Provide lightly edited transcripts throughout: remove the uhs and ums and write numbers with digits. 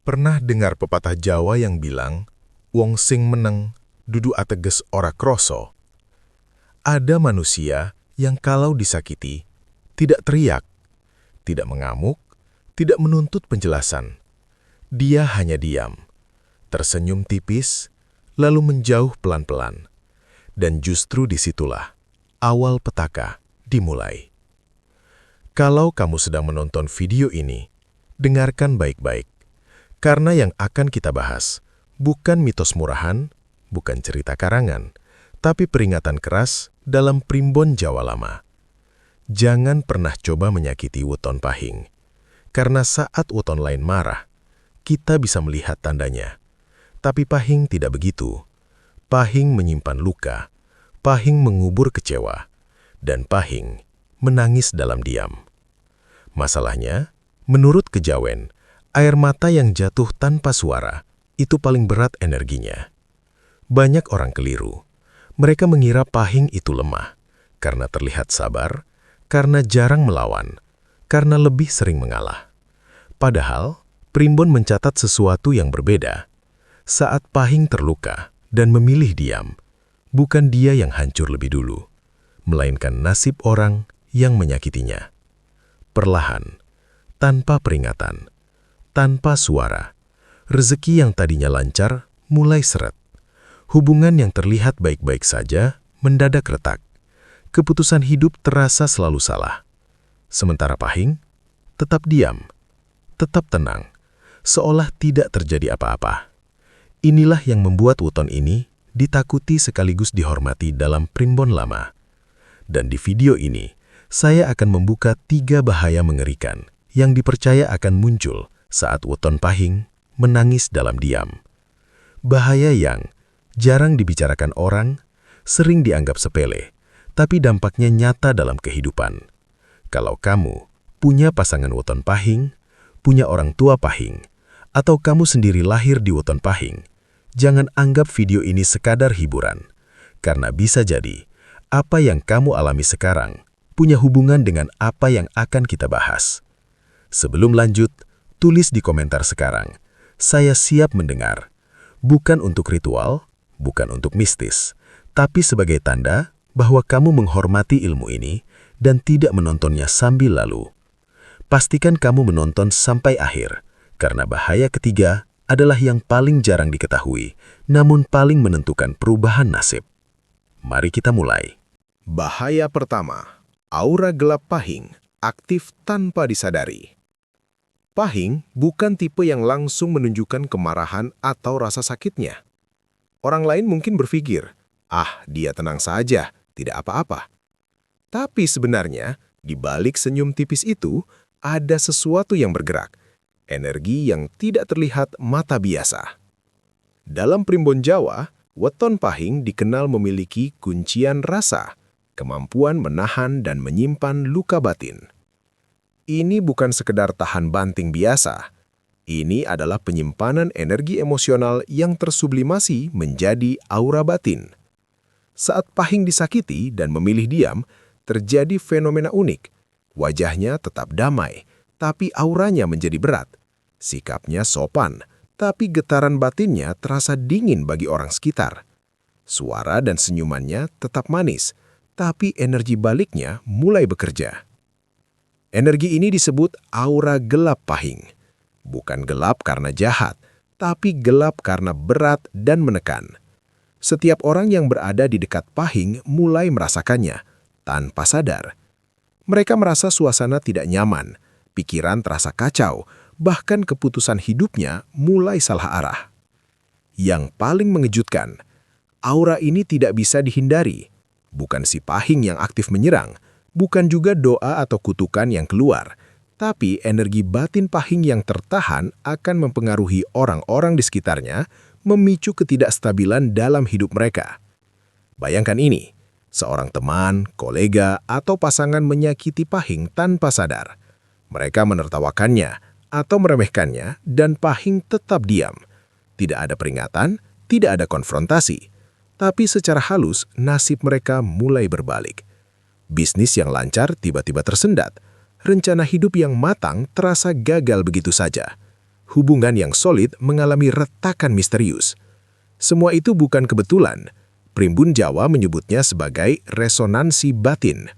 Pernah dengar pepatah Jawa yang bilang, "Wong sing meneng, dudu ateges ora kroso." Ada manusia yang kalau disakiti, tidak teriak, tidak mengamuk, tidak menuntut penjelasan. Dia hanya diam, tersenyum tipis, lalu menjauh pelan-pelan. Dan justru disitulah awal petaka dimulai. Kalau kamu sedang menonton video ini, dengarkan baik-baik. Karena yang akan kita bahas bukan mitos murahan, bukan cerita karangan, tapi peringatan keras dalam primbon Jawa lama. Jangan pernah coba menyakiti weton pahing. Karena saat weton lain marah, kita bisa melihat tandanya. Tapi pahing tidak begitu. Pahing menyimpan luka, pahing mengubur kecewa, dan pahing menangis dalam diam. Masalahnya, menurut kejawen, air mata yang jatuh tanpa suara itu paling berat energinya. Banyak orang keliru. Mereka mengira pahing itu lemah, karena terlihat sabar, karena jarang melawan, karena lebih sering mengalah. Padahal, primbon mencatat sesuatu yang berbeda. Saat pahing terluka dan memilih diam, bukan dia yang hancur lebih dulu, melainkan nasib orang yang menyakitinya. Perlahan, tanpa peringatan, tanpa suara, rezeki yang tadinya lancar mulai seret. Hubungan yang terlihat baik-baik saja mendadak retak. Keputusan hidup terasa selalu salah. Sementara pahing tetap diam, tetap tenang, seolah tidak terjadi apa-apa. Inilah yang membuat weton ini ditakuti sekaligus dihormati dalam primbon lama. Dan di video ini, saya akan membuka 3 bahaya mengerikan yang dipercaya akan muncul saat weton pahing menangis dalam diam. Bahaya yang jarang dibicarakan orang, sering dianggap sepele, tapi dampaknya nyata dalam kehidupan. Kalau kamu punya pasangan weton pahing, punya orang tua pahing, atau kamu sendiri lahir di weton pahing, jangan anggap video ini sekadar hiburan, karena bisa jadi apa yang kamu alami sekarang punya hubungan dengan apa yang akan kita bahas. Sebelum lanjut, tulis di komentar sekarang, saya siap mendengar. Bukan untuk ritual, bukan untuk mistis, tapi sebagai tanda bahwa kamu menghormati ilmu ini dan tidak menontonnya sambil lalu. Pastikan kamu menonton sampai akhir, karena bahaya ketiga adalah yang paling jarang diketahui, namun paling menentukan perubahan nasib. Mari kita mulai. Bahaya pertama, aura gelap pahing, aktif tanpa disadari. Pahing bukan tipe yang langsung menunjukkan kemarahan atau rasa sakitnya. Orang lain mungkin berpikir, dia tenang saja, tidak apa-apa. Tapi sebenarnya, di balik senyum tipis itu, ada sesuatu yang bergerak, energi yang tidak terlihat mata biasa. Dalam primbon Jawa, weton pahing dikenal memiliki kuncian rasa, kemampuan menahan dan menyimpan luka batin. Ini bukan sekedar tahan banting biasa. Ini adalah penyimpanan energi emosional yang tersublimasi menjadi aura batin. Saat pahing disakiti dan memilih diam, terjadi fenomena unik. Wajahnya tetap damai, tapi auranya menjadi berat. Sikapnya sopan, tapi getaran batinnya terasa dingin bagi orang sekitar. Suara dan senyumannya tetap manis, tapi energi baliknya mulai bekerja. Energi ini disebut aura gelap pahing. Bukan gelap karena jahat, tapi gelap karena berat dan menekan. Setiap orang yang berada di dekat pahing mulai merasakannya, tanpa sadar. Mereka merasa suasana tidak nyaman, pikiran terasa kacau, bahkan keputusan hidupnya mulai salah arah. Yang paling mengejutkan, aura ini tidak bisa dihindari. Bukan si pahing yang aktif menyerang, bukan juga doa atau kutukan yang keluar, tapi energi batin pahing yang tertahan akan mempengaruhi orang-orang di sekitarnya, memicu ketidakstabilan dalam hidup mereka. Bayangkan ini, seorang teman, kolega, atau pasangan menyakiti pahing tanpa sadar. Mereka menertawakannya atau meremehkannya dan pahing tetap diam. Tidak ada peringatan, tidak ada konfrontasi. Tapi secara halus, nasib mereka mulai berbalik. Bisnis yang lancar tiba-tiba tersendat. Rencana hidup yang matang terasa gagal begitu saja. hubungan yang solid mengalami retakan misterius. Semua itu bukan kebetulan. Primbon Jawa menyebutnya sebagai resonansi batin.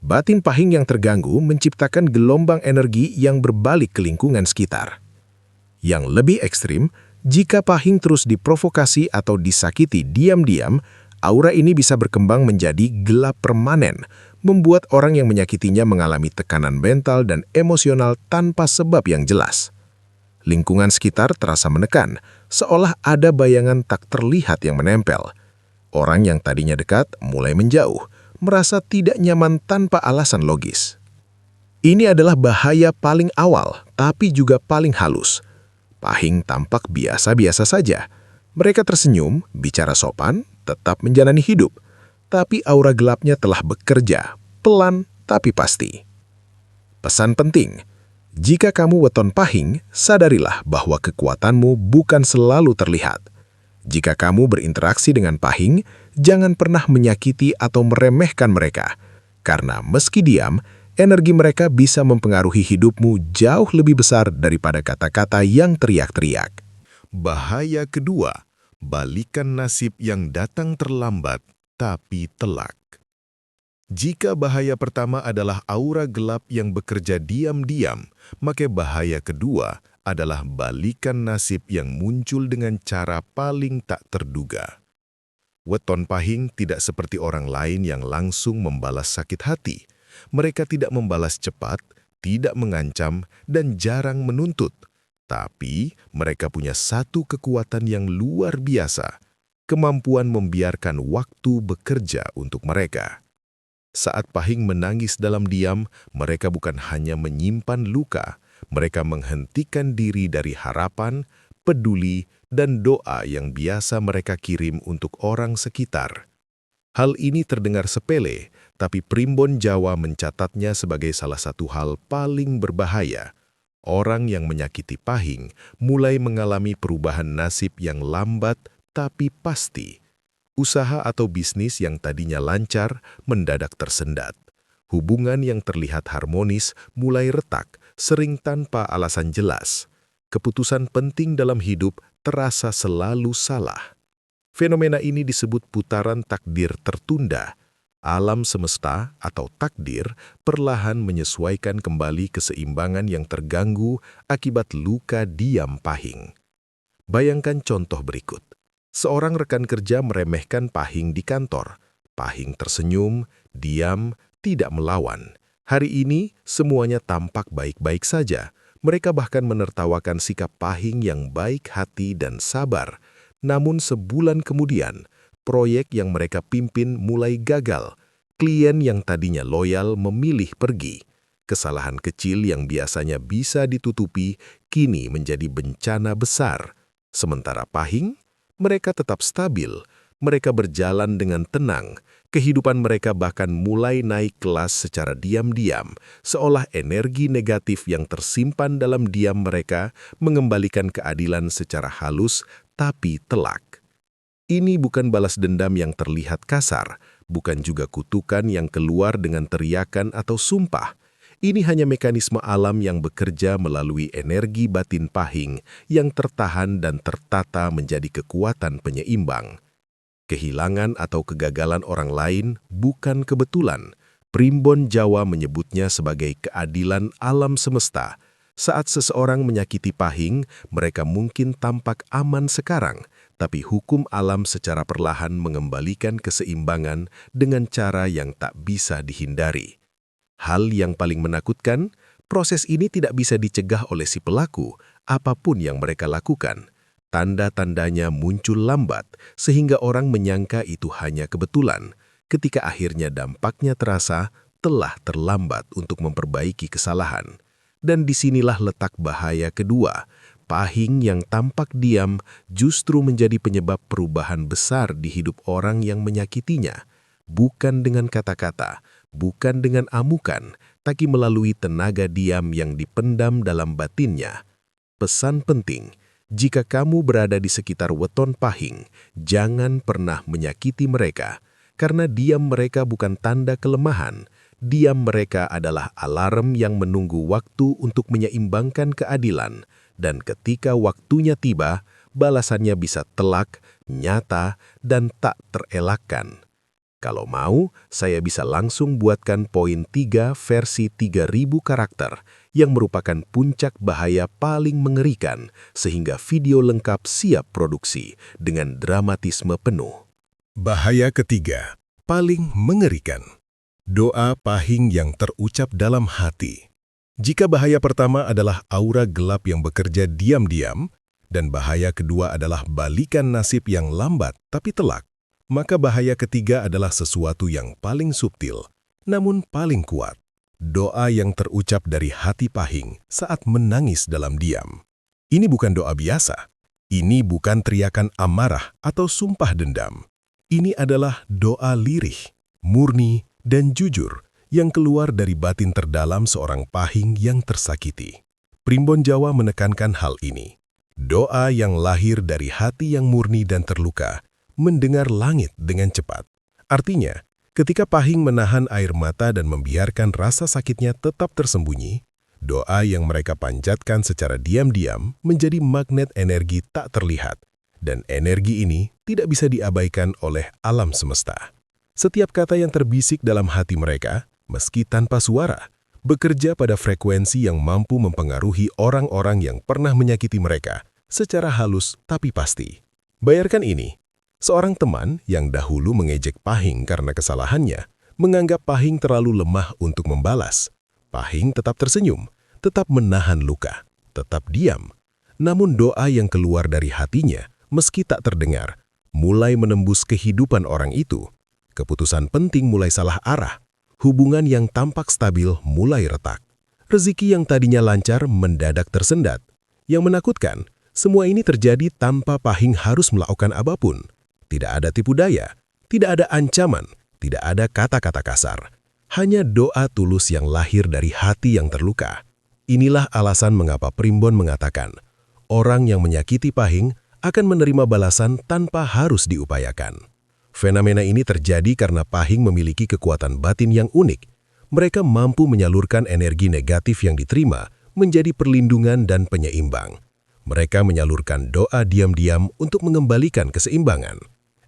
Batin Pahing yang terganggu menciptakan gelombang energi yang berbalik ke lingkungan sekitar. Yang lebih ekstrim, jika Pahing terus diprovokasi atau disakiti diam-diam, aura ini bisa berkembang menjadi gelap permanen, membuat orang yang menyakitinya mengalami tekanan mental dan emosional tanpa sebab yang jelas. Lingkungan sekitar terasa menekan, seolah ada bayangan tak terlihat yang menempel. Orang yang tadinya dekat mulai menjauh, merasa tidak nyaman tanpa alasan logis. Ini adalah bahaya paling awal, tapi juga paling halus. Pahing tampak biasa-biasa saja. Mereka tersenyum, bicara sopan, tetap menjalani hidup. Tapi aura gelapnya telah bekerja, pelan tapi pasti. Pesan penting, jika kamu weton Pahing, sadarilah bahwa kekuatanmu bukan selalu terlihat. Jika kamu berinteraksi dengan Pahing, jangan pernah menyakiti atau meremehkan mereka. Karena meski diam, energi mereka bisa mempengaruhi hidupmu jauh lebih besar daripada kata-kata yang teriak-teriak. Bahaya kedua, balikan nasib yang datang terlambat tapi telak. Jika bahaya pertama adalah aura gelap yang bekerja diam-diam, maka bahaya kedua adalah balikan nasib yang muncul dengan cara paling tak terduga. Weton Pahing tidak seperti orang lain yang langsung membalas sakit hati. Mereka tidak membalas cepat, tidak mengancam, dan jarang menuntut. Tapi mereka punya satu kekuatan yang luar biasa, kemampuan membiarkan waktu bekerja untuk mereka. Saat Pahing menangis dalam diam, mereka bukan hanya menyimpan luka, mereka menghentikan diri dari harapan, peduli, dan doa yang biasa mereka kirim untuk orang sekitar. Hal ini terdengar sepele, tapi Primbon Jawa mencatatnya sebagai salah satu hal paling berbahaya. Orang yang menyakiti Pahing mulai mengalami perubahan nasib yang lambat tapi pasti. Usaha atau bisnis yang tadinya lancar mendadak tersendat. Hubungan yang terlihat harmonis mulai retak, sering tanpa alasan jelas. Keputusan penting dalam hidup terasa selalu salah. Fenomena ini disebut putaran takdir tertunda. Alam semesta atau takdir perlahan menyesuaikan kembali keseimbangan yang terganggu akibat luka diam Pahing. Bayangkan contoh berikut. Seorang rekan kerja meremehkan Pahing di kantor. Pahing tersenyum, diam, tidak melawan. Hari ini, semuanya tampak baik-baik saja. Mereka bahkan menertawakan sikap Pahing yang baik hati dan sabar. Namun sebulan kemudian, proyek yang mereka pimpin mulai gagal. Klien yang tadinya loyal memilih pergi. Kesalahan kecil yang biasanya bisa ditutupi, kini menjadi bencana besar. Sementara Pahing, mereka tetap stabil, mereka berjalan dengan tenang, kehidupan mereka bahkan mulai naik kelas secara diam-diam, seolah energi negatif yang tersimpan dalam diam mereka mengembalikan keadilan secara halus tapi telak. Ini bukan balas dendam yang terlihat kasar, bukan juga kutukan yang keluar dengan teriakan atau sumpah. Ini hanya mekanisme alam yang bekerja melalui energi batin Pahing yang tertahan dan tertata menjadi kekuatan penyeimbang. Kehilangan atau kegagalan orang lain bukan kebetulan. Primbon Jawa menyebutnya sebagai keadilan alam semesta. Saat seseorang menyakiti Pahing, mereka mungkin tampak aman sekarang, tapi hukum alam secara perlahan mengembalikan keseimbangan dengan cara yang tak bisa dihindari. Hal yang paling menakutkan, proses ini tidak bisa dicegah oleh si pelaku, apapun yang mereka lakukan. Tanda-tandanya muncul lambat, sehingga orang menyangka itu hanya kebetulan. Ketika akhirnya dampaknya terasa, telah terlambat untuk memperbaiki kesalahan. Dan disinilah letak bahaya kedua. Pahing yang tampak diam justru menjadi penyebab perubahan besar di hidup orang yang menyakitinya. Bukan dengan kata-kata, bukan dengan amukan, tapi melalui tenaga diam yang dipendam dalam batinnya. Pesan penting, jika kamu berada di sekitar weton Pahing, jangan pernah menyakiti mereka, karena diam mereka bukan tanda kelemahan. Diam mereka adalah alarm yang menunggu waktu untuk menyeimbangkan keadilan, dan ketika waktunya tiba, balasannya bisa telak, nyata, dan tak terelakkan. Kalau mau, saya bisa langsung buatkan poin 3 versi 3000 karakter yang merupakan puncak bahaya paling mengerikan sehingga video lengkap siap produksi dengan dramatisme penuh. Bahaya ketiga, paling mengerikan. Doa pahing yang terucap dalam hati. Jika bahaya pertama adalah aura gelap yang bekerja diam-diam, dan bahaya kedua adalah balikan nasib yang lambat tapi telak, maka bahaya ketiga adalah sesuatu yang paling subtil, namun paling kuat. Doa yang terucap dari hati pahing saat menangis dalam diam. Ini bukan doa biasa. Ini bukan teriakan amarah atau sumpah dendam. Ini adalah doa lirih, murni, dan jujur yang keluar dari batin terdalam seorang pahing yang tersakiti. Primbon Jawa menekankan hal ini. Doa yang lahir dari hati yang murni dan terluka mendengar langit dengan cepat. Artinya, ketika pahing menahan air mata dan membiarkan rasa sakitnya tetap tersembunyi, doa yang mereka panjatkan secara diam-diam menjadi magnet energi tak terlihat, dan energi ini tidak bisa diabaikan oleh alam semesta. Setiap kata yang terbisik dalam hati mereka, meski tanpa suara, bekerja pada frekuensi yang mampu mempengaruhi orang-orang yang pernah menyakiti mereka secara halus tapi pasti. Bayangkan ini. Seorang teman yang dahulu mengejek pahing karena kesalahannya, menganggap pahing terlalu lemah untuk membalas. Pahing tetap tersenyum, tetap menahan luka, tetap diam. Namun doa yang keluar dari hatinya, meski tak terdengar, mulai menembus kehidupan orang itu. Keputusan penting mulai salah arah, hubungan yang tampak stabil mulai retak. Rezeki yang tadinya lancar mendadak tersendat. Yang menakutkan, semua ini terjadi tanpa pahing harus melakukan apapun. Tidak ada tipu daya, tidak ada ancaman, tidak ada kata-kata kasar. Hanya doa tulus yang lahir dari hati yang terluka. Inilah alasan mengapa Primbon mengatakan, orang yang menyakiti pahing akan menerima balasan tanpa harus diupayakan. Fenomena ini terjadi karena pahing memiliki kekuatan batin yang unik. Mereka mampu menyalurkan energi negatif yang diterima menjadi perlindungan dan penyeimbang. Mereka menyalurkan doa diam-diam untuk mengembalikan keseimbangan.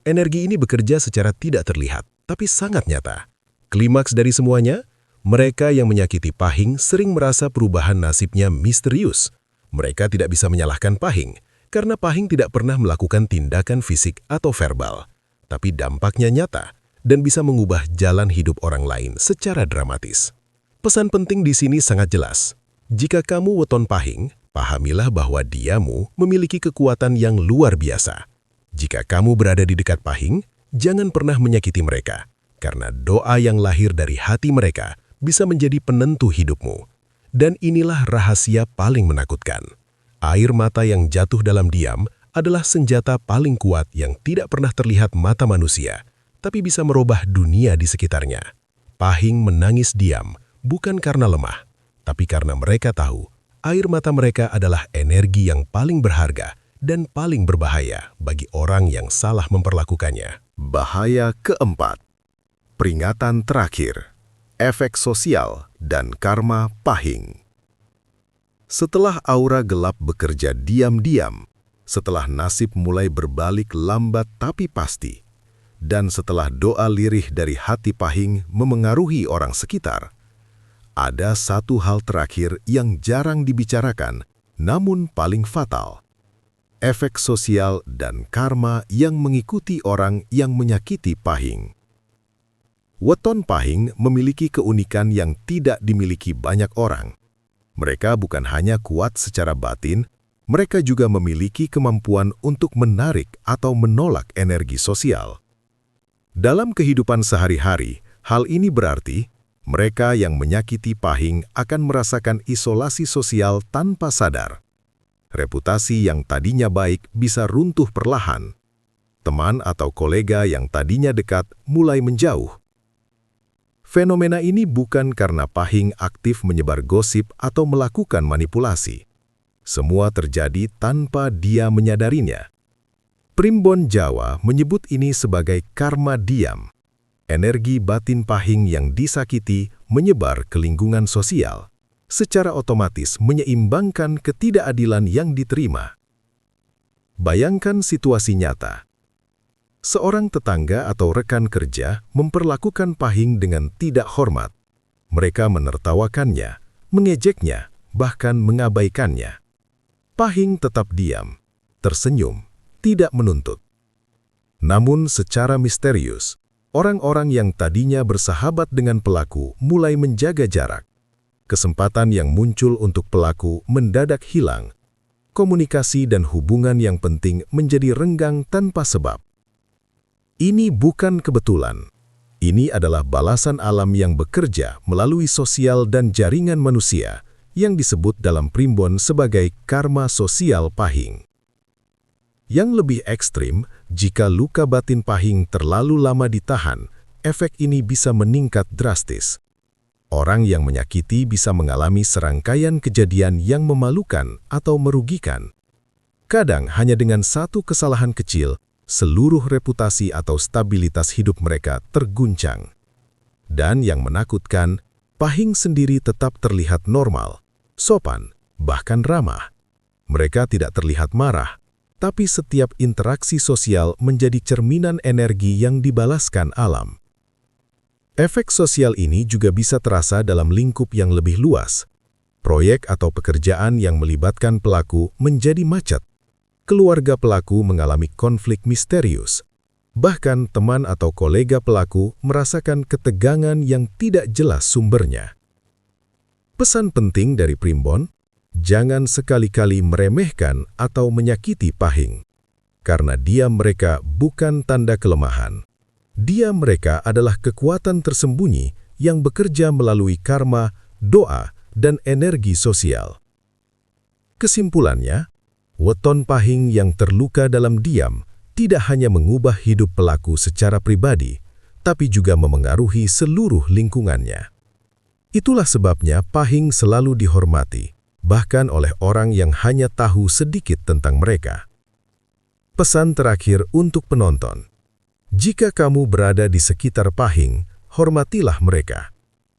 Energi ini bekerja secara tidak terlihat, tapi sangat nyata. Klimaks dari semuanya, mereka yang menyakiti pahing sering merasa perubahan nasibnya misterius. Mereka tidak bisa menyalahkan pahing, karena pahing tidak pernah melakukan tindakan fisik atau verbal. Tapi dampaknya nyata, dan bisa mengubah jalan hidup orang lain secara dramatis. Pesan penting di sini sangat jelas. Jika kamu weton pahing, pahamilah bahwa diamu memiliki kekuatan yang luar biasa. Jika kamu berada di dekat pahing, jangan pernah menyakiti mereka, karena doa yang lahir dari hati mereka bisa menjadi penentu hidupmu. Dan inilah rahasia paling menakutkan. Air mata yang jatuh dalam diam adalah senjata paling kuat yang tidak pernah terlihat mata manusia, tapi bisa merubah dunia di sekitarnya. Pahing menangis diam, bukan karena lemah, tapi karena mereka tahu air mata mereka adalah energi yang paling berharga dan paling berbahaya bagi orang yang salah memperlakukannya. Bahaya keempat. Peringatan terakhir. Efek sosial dan karma pahing. Setelah aura gelap bekerja diam-diam, setelah nasib mulai berbalik lambat tapi pasti, dan setelah doa lirih dari hati pahing memengaruhi orang sekitar, ada satu hal terakhir yang jarang dibicarakan, namun paling fatal. Efek sosial dan karma yang mengikuti orang yang menyakiti pahing. Weton pahing memiliki keunikan yang tidak dimiliki banyak orang. Mereka bukan hanya kuat secara batin, mereka juga memiliki kemampuan untuk menarik atau menolak energi sosial. Dalam kehidupan sehari-hari, hal ini berarti mereka yang menyakiti pahing akan merasakan isolasi sosial tanpa sadar. Reputasi yang tadinya baik bisa runtuh perlahan. Teman atau kolega yang tadinya dekat mulai menjauh. Fenomena ini bukan karena pahing aktif menyebar gosip atau melakukan manipulasi. Semua terjadi tanpa dia menyadarinya. Primbon Jawa menyebut ini sebagai karma diam. Energi batin pahing yang disakiti menyebar ke lingkungan sosial. secara otomatis menyeimbangkan ketidakadilan yang diterima. Bayangkan situasi nyata. Seorang tetangga atau rekan kerja memperlakukan Pahing dengan tidak hormat. Mereka menertawakannya, mengejeknya, bahkan mengabaikannya. Pahing tetap diam, tersenyum, tidak menuntut. Namun secara misterius, orang-orang yang tadinya bersahabat dengan pelaku mulai menjaga jarak. Kesempatan yang muncul untuk pelaku mendadak hilang. Komunikasi dan hubungan yang penting menjadi renggang tanpa sebab. Ini bukan kebetulan. Ini adalah balasan alam yang bekerja melalui sosial dan jaringan manusia yang disebut dalam primbon sebagai karma sosial Pahing. Yang lebih ekstrim, jika luka batin Pahing terlalu lama ditahan, efek ini bisa meningkat drastis. Orang yang menyakiti bisa mengalami serangkaian kejadian yang memalukan atau merugikan. Kadang hanya dengan satu kesalahan kecil, seluruh reputasi atau stabilitas hidup mereka terguncang. Dan yang menakutkan, Pahing sendiri tetap terlihat normal, sopan, bahkan ramah. Mereka tidak terlihat marah, tapi setiap interaksi sosial menjadi cerminan energi yang dibalaskan alam. Efek sosial ini juga bisa terasa dalam lingkup yang lebih luas. Proyek atau pekerjaan yang melibatkan pelaku menjadi macet. Keluarga pelaku mengalami konflik misterius. Bahkan teman atau kolega pelaku merasakan ketegangan yang tidak jelas sumbernya. Pesan penting dari primbon, jangan sekali-kali meremehkan atau menyakiti Pahing. Karena diam mereka bukan tanda kelemahan. Dia mereka adalah kekuatan tersembunyi yang bekerja melalui karma, doa, dan energi sosial. Kesimpulannya, weton Pahing yang terluka dalam diam tidak hanya mengubah hidup pelaku secara pribadi, tapi juga memengaruhi seluruh lingkungannya. Itulah sebabnya Pahing selalu dihormati, bahkan oleh orang yang hanya tahu sedikit tentang mereka. Pesan terakhir untuk penonton. Jika kamu berada di sekitar Pahing, hormatilah mereka.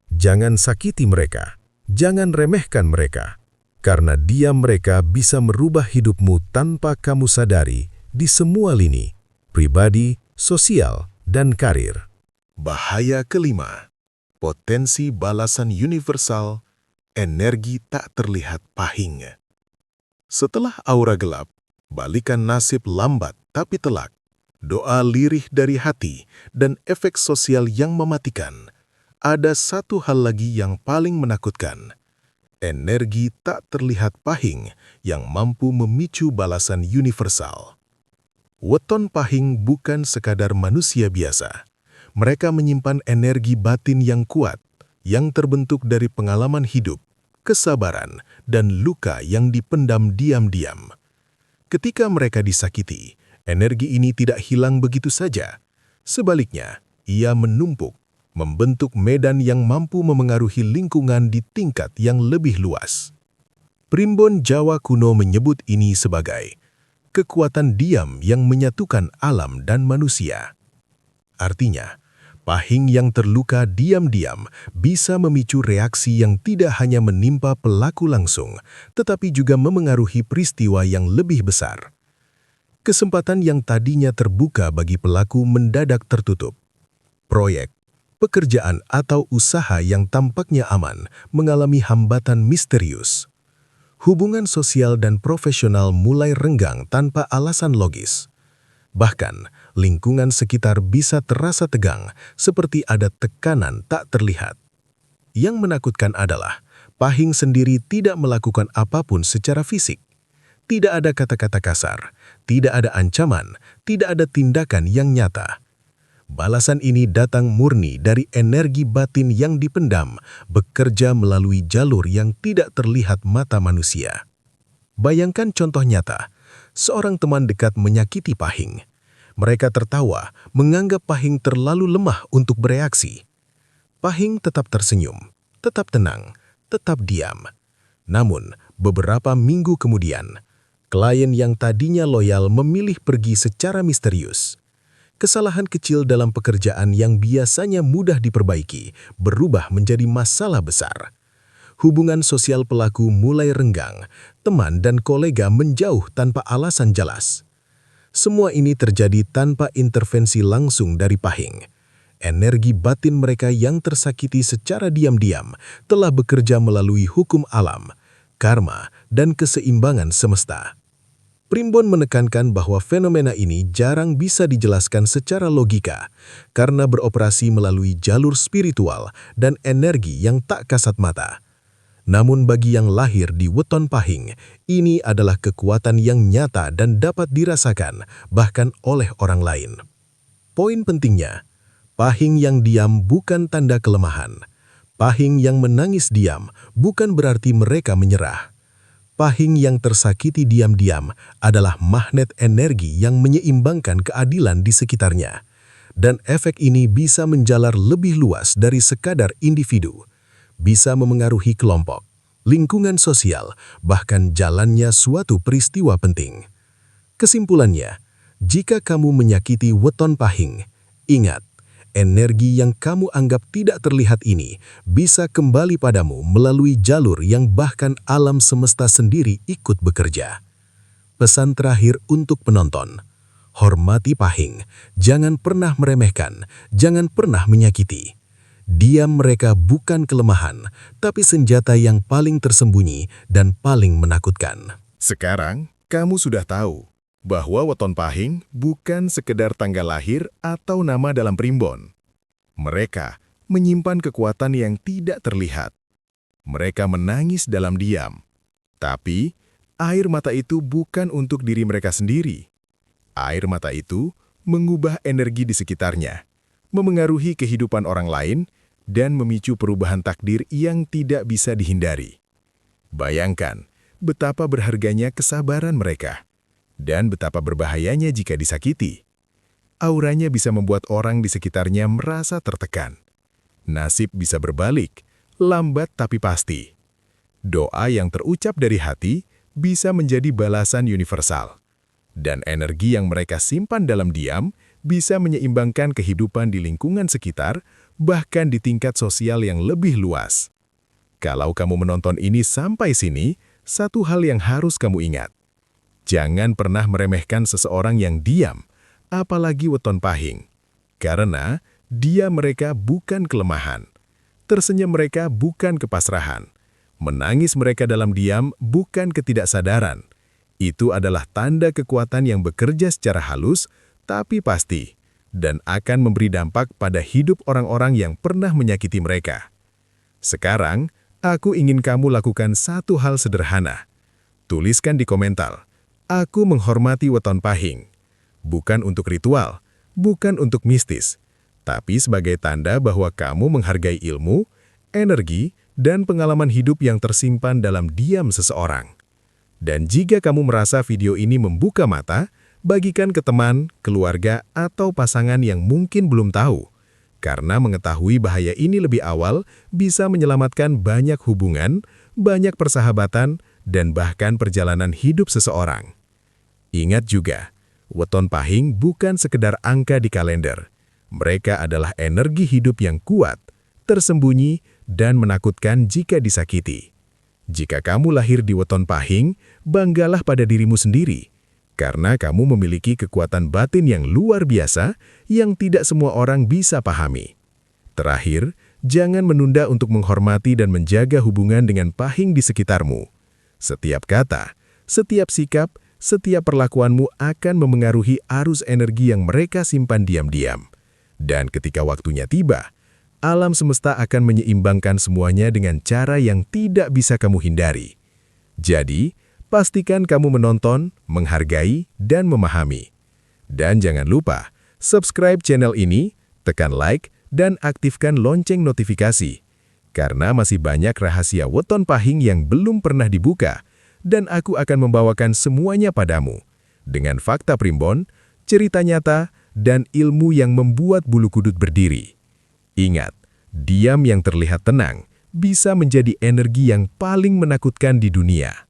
Jangan sakiti mereka, jangan remehkan mereka, karena diam mereka bisa merubah hidupmu tanpa kamu sadari di semua lini, pribadi, sosial, dan karir. Bahaya kelima, potensi balasan universal, energi tak terlihat Pahing. Setelah aura gelap, balikan nasib lambat tapi telak. Doa lirih dari hati, dan efek sosial yang mematikan. Ada satu hal lagi yang paling menakutkan. Energi tak terlihat Pahing yang mampu memicu balasan universal. Weton Pahing bukan sekadar manusia biasa. Mereka menyimpan energi batin yang kuat, yang terbentuk dari pengalaman hidup, kesabaran, dan luka yang dipendam diam-diam. Ketika mereka disakiti, energi ini tidak hilang begitu saja. Sebaliknya, ia menumpuk, membentuk medan yang mampu memengaruhi lingkungan di tingkat yang lebih luas. Primbon Jawa kuno menyebut ini sebagai kekuatan diam yang menyatukan alam dan manusia. Artinya, Pahing yang terluka diam-diam bisa memicu reaksi yang tidak hanya menimpa pelaku langsung, tetapi juga memengaruhi peristiwa yang lebih besar. Kesempatan yang tadinya terbuka bagi pelaku mendadak tertutup. Proyek, pekerjaan atau usaha yang tampaknya aman mengalami hambatan misterius. Hubungan sosial dan profesional mulai renggang tanpa alasan logis. Bahkan, lingkungan sekitar bisa terasa tegang, seperti ada tekanan tak terlihat. Yang menakutkan adalah, Pahing sendiri tidak melakukan apapun secara fisik. Tidak ada kata-kata kasar, tidak ada ancaman, tidak ada tindakan yang nyata. Balasan ini datang murni dari energi batin yang dipendam, bekerja melalui jalur yang tidak terlihat mata manusia. Bayangkan contoh nyata, seorang teman dekat menyakiti Pahing. Mereka tertawa, menganggap Pahing terlalu lemah untuk bereaksi. Pahing tetap tersenyum, tetap tenang, tetap diam. Namun, beberapa minggu kemudian, klien yang tadinya loyal memilih pergi secara misterius. Kesalahan kecil dalam pekerjaan yang biasanya mudah diperbaiki berubah menjadi masalah besar. hubungan sosial pelaku mulai renggang, teman dan kolega menjauh tanpa alasan jelas. Semua ini terjadi tanpa intervensi langsung dari Pahing. Energi batin mereka yang tersakiti secara diam-diam telah bekerja melalui hukum alam, karma, dan keseimbangan semesta. Primbon menekankan bahwa fenomena ini jarang bisa dijelaskan secara logika karena beroperasi melalui jalur spiritual dan energi yang tak kasat mata. Namun bagi yang lahir di Weton Pahing, ini adalah kekuatan yang nyata dan dapat dirasakan bahkan oleh orang lain. Poin pentingnya, Pahing yang diam bukan tanda kelemahan. Pahing yang menangis diam bukan berarti mereka menyerah. Pahing yang tersakiti diam-diam adalah magnet energi yang menyeimbangkan keadilan di sekitarnya. Dan efek ini bisa menjalar lebih luas dari sekadar individu. Bisa memengaruhi kelompok, lingkungan sosial, bahkan jalannya suatu peristiwa penting. Kesimpulannya, jika kamu menyakiti Weton Pahing, ingat, energi yang kamu anggap tidak terlihat ini bisa kembali padamu melalui jalur yang bahkan alam semesta sendiri ikut bekerja. Pesan terakhir untuk penonton, hormati Pahing, jangan pernah meremehkan, jangan pernah menyakiti. Diam mereka bukan kelemahan, tapi senjata yang paling tersembunyi dan paling menakutkan. Sekarang, kamu sudah tahu bahwa Weton Pahing bukan sekedar tanggal lahir atau nama dalam primbon. Mereka menyimpan kekuatan yang tidak terlihat. Mereka menangis dalam diam. Tapi, air mata itu bukan untuk diri mereka sendiri. Air mata itu mengubah energi di sekitarnya, memengaruhi kehidupan orang lain, dan memicu perubahan takdir yang tidak bisa dihindari. Bayangkan betapa berharganya kesabaran mereka, dan betapa berbahayanya jika disakiti. Auranya bisa membuat orang di sekitarnya merasa tertekan. Nasib bisa berbalik, lambat tapi pasti. Doa yang terucap dari hati bisa menjadi balasan universal. Dan energi yang mereka simpan dalam diam bisa menyeimbangkan kehidupan di lingkungan sekitar, bahkan di tingkat sosial yang lebih luas. Kalau kamu menonton ini sampai sini, satu hal yang harus kamu ingat. Jangan pernah meremehkan seseorang yang diam, apalagi Weton Pahing. Karena diam mereka bukan kelemahan. Tersenyum mereka bukan kepasrahan. Menangis mereka dalam diam bukan ketidaksadaran. Itu adalah tanda kekuatan yang bekerja secara halus, tapi pasti, dan akan memberi dampak pada hidup orang-orang yang pernah menyakiti mereka. Sekarang, aku ingin kamu lakukan satu hal sederhana. Tuliskan di komentar, aku menghormati Weton Pahing. Bukan untuk ritual, bukan untuk mistis, tapi sebagai tanda bahwa kamu menghargai ilmu, energi, dan pengalaman hidup yang tersimpan dalam diam seseorang. Dan jika kamu merasa video ini membuka mata, bagikan ke teman, keluarga, atau pasangan yang mungkin belum tahu. Karena mengetahui bahaya ini lebih awal bisa menyelamatkan banyak hubungan, banyak persahabatan, dan bahkan perjalanan hidup seseorang. Ingat juga, Weton Pahing bukan sekedar angka di kalender. Mereka adalah energi hidup yang kuat, tersembunyi, dan menakutkan jika disakiti. Jika kamu lahir di Weton Pahing, banggalah pada dirimu sendiri. Karena kamu memiliki kekuatan batin yang luar biasa yang tidak semua orang bisa pahami. Terakhir, jangan menunda untuk menghormati dan menjaga hubungan dengan Pahing di sekitarmu. Setiap kata, setiap sikap, setiap perlakuanmu akan memengaruhi arus energi yang mereka simpan diam-diam. Dan ketika waktunya tiba, alam semesta akan menyeimbangkan semuanya dengan cara yang tidak bisa kamu hindari. Jadi, pastikan kamu menonton, menghargai, dan memahami. Dan jangan lupa, subscribe channel ini, tekan like, dan aktifkan lonceng notifikasi. Karena masih banyak rahasia Weton Pahing yang belum pernah dibuka, dan aku akan membawakan semuanya padamu. Dengan fakta primbon, cerita nyata, dan ilmu yang membuat bulu kudut berdiri. Ingat, diam yang terlihat tenang bisa menjadi energi yang paling menakutkan di dunia.